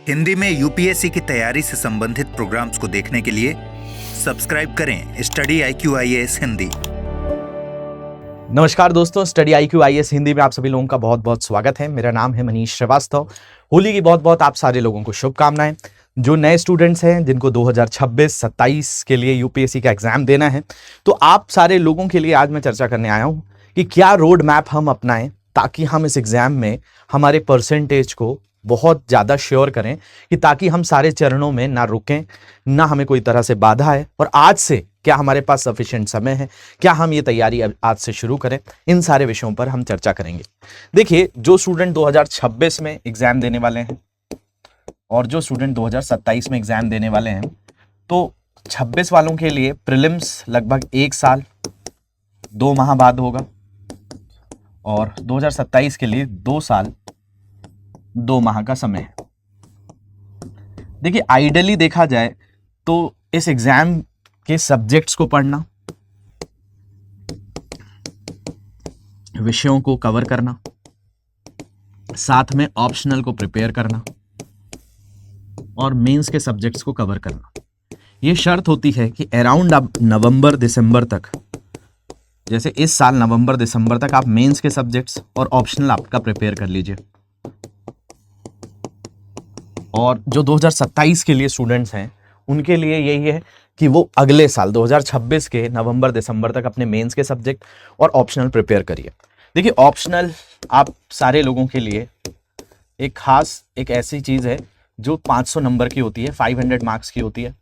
हिंदी में यूपीएससी की तैयारी से संबंधित प्रोग्राम्स को देखने के लिए सब्सक्राइब करें स्टडी IQ IAS हिंदी। नमस्कार दोस्तों, स्टडी IQ IAS हिंदी में आप सभी लोगों का बहुत बहुत स्वागत है। मेरा नाम है मनीष श्रीवास्तव। होली की बहुत बहुत आप सारे लोगों को शुभकामनाएं। जो नए स्टूडेंट्स हैं जिनको 2026-27 के लिए यूपीएससी का एग्जाम देना है, तो आप सारे लोगों के लिए आज मैं चर्चा करने आया हूं कि क्या रोड मैप हम अपनाएं ताकि हम इस एग्जाम में हमारे परसेंटेज को बहुत ज़्यादा श्योर करें, कि ताकि हम सारे चरणों में ना रुकें, ना हमें कोई तरह से बाधा है, और आज से क्या हमारे पास सफिशिएंट समय है, क्या हम ये तैयारी आज से शुरू करें। इन सारे विषयों पर हम चर्चा करेंगे। देखिए, जो स्टूडेंट 2026 में एग्जाम देने वाले हैं और जो स्टूडेंट 2027 में एग्जाम देने वाले हैं, तो 26 वालों के लिए प्रीलिम्स लगभग 1 साल 2 माह बाद होगा और 2027 के लिए 2 साल 2 माह का समय है। देखिए, आइडियली देखा जाए तो इस एग्जाम के सब्जेक्ट्स को पढ़ना, विषयों को कवर करना, साथ में ऑप्शनल को प्रिपेयर करना और मेंस के सब्जेक्ट्स को कवर करना, ये शर्त होती है कि अराउंड आप नवंबर दिसंबर तक, जैसे इस साल नवंबर दिसंबर तक आप मेंस के सब्जेक्ट्स और ऑप्शनल आपका प्रिपेयर कर लीजिए। और जो 2027 के लिए स्टूडेंट्स हैं उनके लिए यही है कि वो अगले साल 2026 के नवंबर दिसंबर तक अपने मेंस के सब्जेक्ट और ऑप्शनल प्रिपेयर करिए। देखिए, ऑप्शनल आप सारे लोगों के लिए एक ऐसी चीज़ है जो 500 नंबर की होती है, 500 मार्क्स की होती है।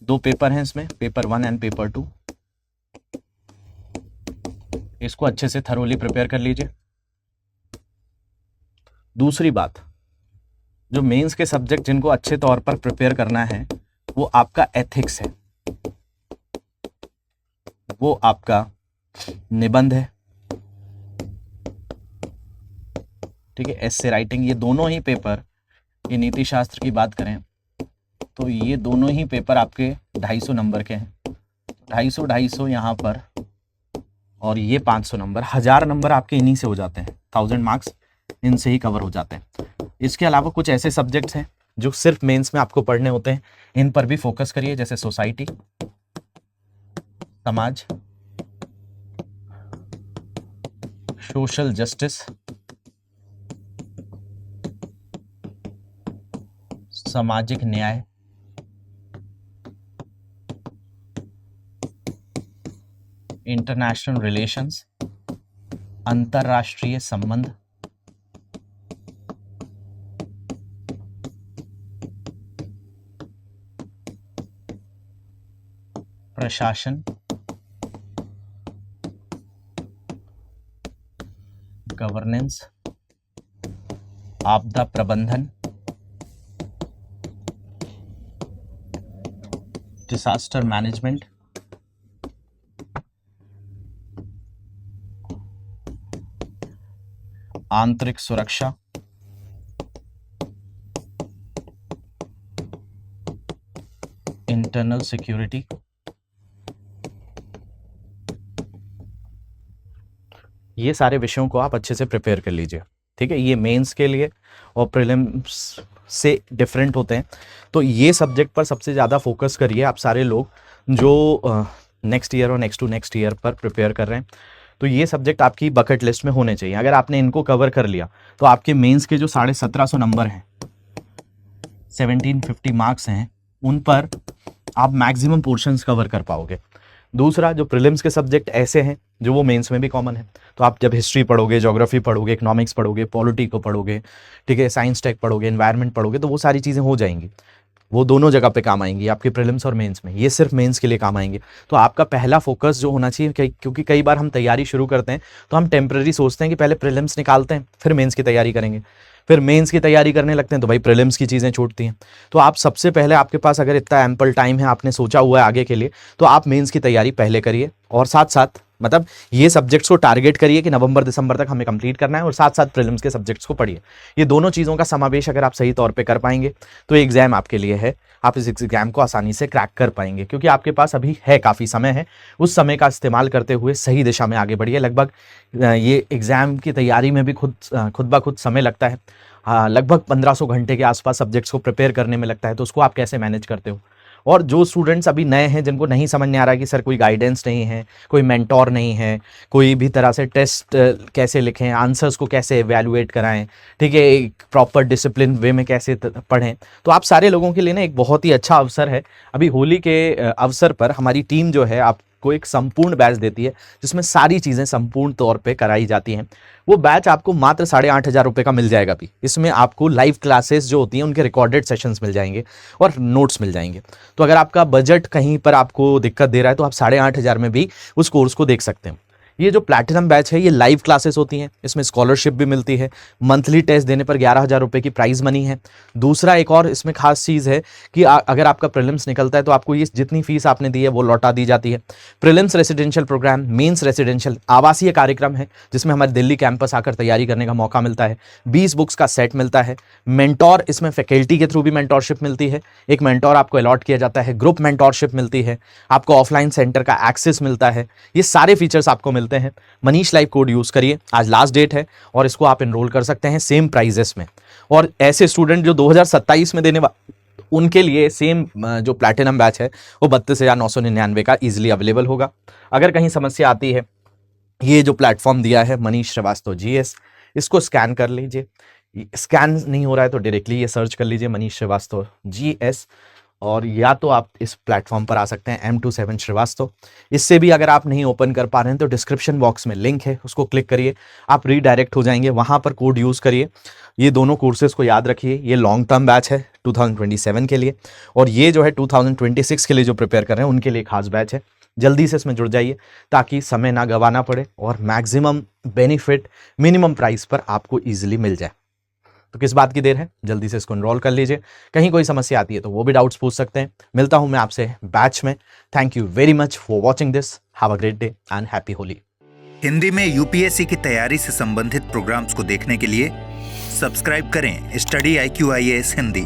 2 पेपर हैं इसमें, पेपर 1 एंड पेपर 2। इसको अच्छे से थरोली प्रिपेयर कर लीजिए। दूसरी बात, जो मेंस के सब्जेक्ट जिनको अच्छे तौर पर प्रिपेयर करना है, वो आपका एथिक्स है, वो आपका निबंध है, ठीक है, एस्से राइटिंग। ये दोनों ही पेपर, ये नीति शास्त्र की बात करें तो ये दोनों ही पेपर आपके 250 नंबर के हैं। 250 यहाँ पर, और ये 500 नंबर, 1000 नंबर आपके इन्हीं से हो जाते हैं। 1000 मार्क्स इनसे ही कवर हो जाते हैं। इसके अलावा कुछ ऐसे सब्जेक्ट्स हैं जो सिर्फ मेंस में आपको पढ़ने होते हैं, इन पर भी फोकस करिए, जैसे सोसाइटी, समाज, सोशल जस्टिस, सामाजिक न्याय, इंटरनेशनल रिलेशंस, अंतरराष्ट्रीय संबंध, प्रशासन, गवर्नेंस, आपदा प्रबंधन, डिजास्टर मैनेजमेंट, आंतरिक सुरक्षा, इंटरनल सिक्योरिटी। ये सारे विषयों को आप अच्छे से प्रिपेयर कर लीजिए, ठीक है। ये मेंस के लिए और प्रीलिम्स से डिफरेंट होते हैं, तो ये सब्जेक्ट पर सबसे ज़्यादा फोकस करिए आप सारे लोग जो नेक्स्ट ईयर और नेक्स्ट टू नेक्स्ट ईयर पर प्रिपेयर कर रहे हैं। तो ये सब्जेक्ट आपकी बकेट लिस्ट में होने चाहिए। अगर आपने इनको कवर कर लिया तो आपके मेंस के जो 1750 नंबर हैं, 1750 मार्क्स हैं, उन पर आप मैक्सिमम पोर्शंस कवर कर पाओगे। दूसरा, जो प्रीलिम्स के सब्जेक्ट ऐसे हैं जो वो मेंस में भी कॉमन है, तो आप जब हिस्ट्री पढ़ोगे, ज्योग्राफी पढ़ोगे, इकोनॉमिक्स पढ़ोगे, पॉलिटी को पढ़ोगे, ठीक है, साइंस टेक पढ़ोगे, एनवायरनमेंट पढ़ोगे, तो वो सारी चीज़ें हो जाएंगी। वो दोनों जगह पे काम आएंगी, आपके प्रीलिम्स और मेंस में। ये सिर्फ मेंस के लिए काम आएंगे। तो आपका पहला फोकस जो होना चाहिए, क्योंकि कई बार हम तैयारी शुरू करते हैं तो हम टेम्पररी सोचते हैं कि पहले प्रीलिम्स निकालते हैं फिर मेंस की तैयारी करेंगे, फिर मेंस की तैयारी करने लगते हैं तो भाई प्रीलिम्स की चीज़ें छूटती हैं। तो आप सबसे पहले, आपके पास अगर इतना एम्पल टाइम है, आपने सोचा हुआ है आगे के लिए, तो आप मेंस की तैयारी पहले करिए और साथ साथ मतलब ये सब्जेक्ट्स को टारगेट करिए कि नवंबर दिसंबर तक हमें कंप्लीट करना है, और साथ साथ प्रीलिम्स के सब्जेक्ट्स को पढ़िए। ये दोनों चीज़ों का समावेश अगर आप सही तौर पे कर पाएंगे तो एग्जाम आपके लिए है, आप इस एग्जाम को आसानी से क्रैक कर पाएंगे, क्योंकि आपके पास अभी है, काफ़ी समय है। उस समय का इस्तेमाल करते हुए सही दिशा में आगे बढ़िए। लगभग ये एग्ज़ाम की तैयारी में भी खुद ब खुद समय लगता है, लगभग 1500 घंटे के आसपास सब्जेक्ट्स को प्रिपेयर करने में लगता है, तो उसको आप कैसे मैनेज करते हो। और जो स्टूडेंट्स अभी नए हैं, जिनको नहीं समझ में आ रहा है कि सर कोई गाइडेंस नहीं है, कोई मेंटोर नहीं है, कोई भी तरह से टेस्ट कैसे लिखें, आंसर्स को कैसे एवेलुएट कराएं, ठीक है, एक प्रॉपर डिसिप्लिन वे में कैसे पढ़ें, तो आप सारे लोगों के लिए ना एक बहुत ही अच्छा अवसर है। अभी होली के अवसर पर हमारी टीम जो है आपको एक संपूर्ण बैच देती है, जिसमें सारी चीज़ें संपूर्ण तौर पे कराई जाती हैं। वो बैच आपको मात्र 8,500 रुपये का मिल जाएगा। अभी इसमें आपको लाइव क्लासेस जो होती हैं उनके रिकॉर्डेड सेशंस मिल जाएंगे और नोट्स मिल जाएंगे। तो अगर आपका बजट कहीं पर आपको दिक्कत दे रहा है तो आप 8,500 में भी उस कोर्स को देख सकते हैं। ये जो प्लैटिनम बैच है ये लाइव क्लासेस होती हैं, इसमें स्कॉलरशिप भी मिलती है, मंथली टेस्ट देने पर 11,000 रुपये की प्राइज मनी है। दूसरा एक और इसमें खास चीज़ है कि अगर आपका प्रीलिम्स निकलता है तो आपको ये जितनी फीस आपने दी है वो लौटा दी जाती है। Prelims residential programme, mains residential आवासीय कार्यक्रम है, जिसमें हमारे दिल्ली कैंपस आकर तैयारी करने का मौका मिलता है। 20 बुक्स का सेट मिलता है। मेंटोर, इसमें फैकल्टी के थ्रू भी मेंटोरशिप मिलती है, एक मेंटोर आपको अलॉट किया जाता है। ग्रुप मेंटोरशिप मिलती है, आपको ऑफलाइन सेंटर का एक्सेस मिलता है। ये सारे फीचर्स आपको मिलते हैं। मनीष लाइव कोड यूज करिए, आज लास्ट डेट है और इसको आप एनरोल कर सकते हैं सेम प्राइजेस में। और ऐसे स्टूडेंट जो 2027 में देने उनके लिए सेम जो प्लैटिनम बैच है वो 32,999 का इजीली अवेलेबल होगा। अगर कहीं समस्या आती है, ये जो प्लेटफॉर्म दिया है मनीष श्रीवास्तव GS, इसको स्कैन कर लीजिए। स्कैन नहीं हो रहा है तो डायरेक्टली ये सर्च कर लीजिए मनीष श्रीवास्तव GS, और या तो आप इस प्लेटफॉर्म पर आ सकते हैं M27 श्रीवास्तव। इससे भी अगर आप नहीं ओपन कर पा रहे हैं तो डिस्क्रिप्शन बॉक्स में लिंक है, उसको क्लिक करिए, आप रीडायरेक्ट हो जाएंगे, वहाँ पर कोड यूज़ करिए। ये दोनों कोर्सेज़ को याद रखिए, ये लॉन्ग टर्म बैच है 2027 के लिए, और ये जो है 2026 के लिए जो प्रिपेयर कर रहे हैं उनके लिए खास बैच है। जल्दी से इसमें जुड़ जाइए ताकि समय ना गंवाना पड़े और मैक्सिमम बेनिफिट मिनिमम प्राइस पर आपको ईजिली मिल जाए। तो किस बात की देर है, जल्दी से इसको एनरोल कर लीजिए। कहीं कोई समस्या आती है तो वो भी डाउट्स पूछ सकते हैं। मिलता हूं मैं आपसे बैच में। Thank you very much for watching this. Have a great day and happy Holi. Hindi में UPSC की तैयारी से संबंधित प्रोग्राम्स को देखने के लिए सब्सक्राइब करें स्टडी IQ IAS हिंदी।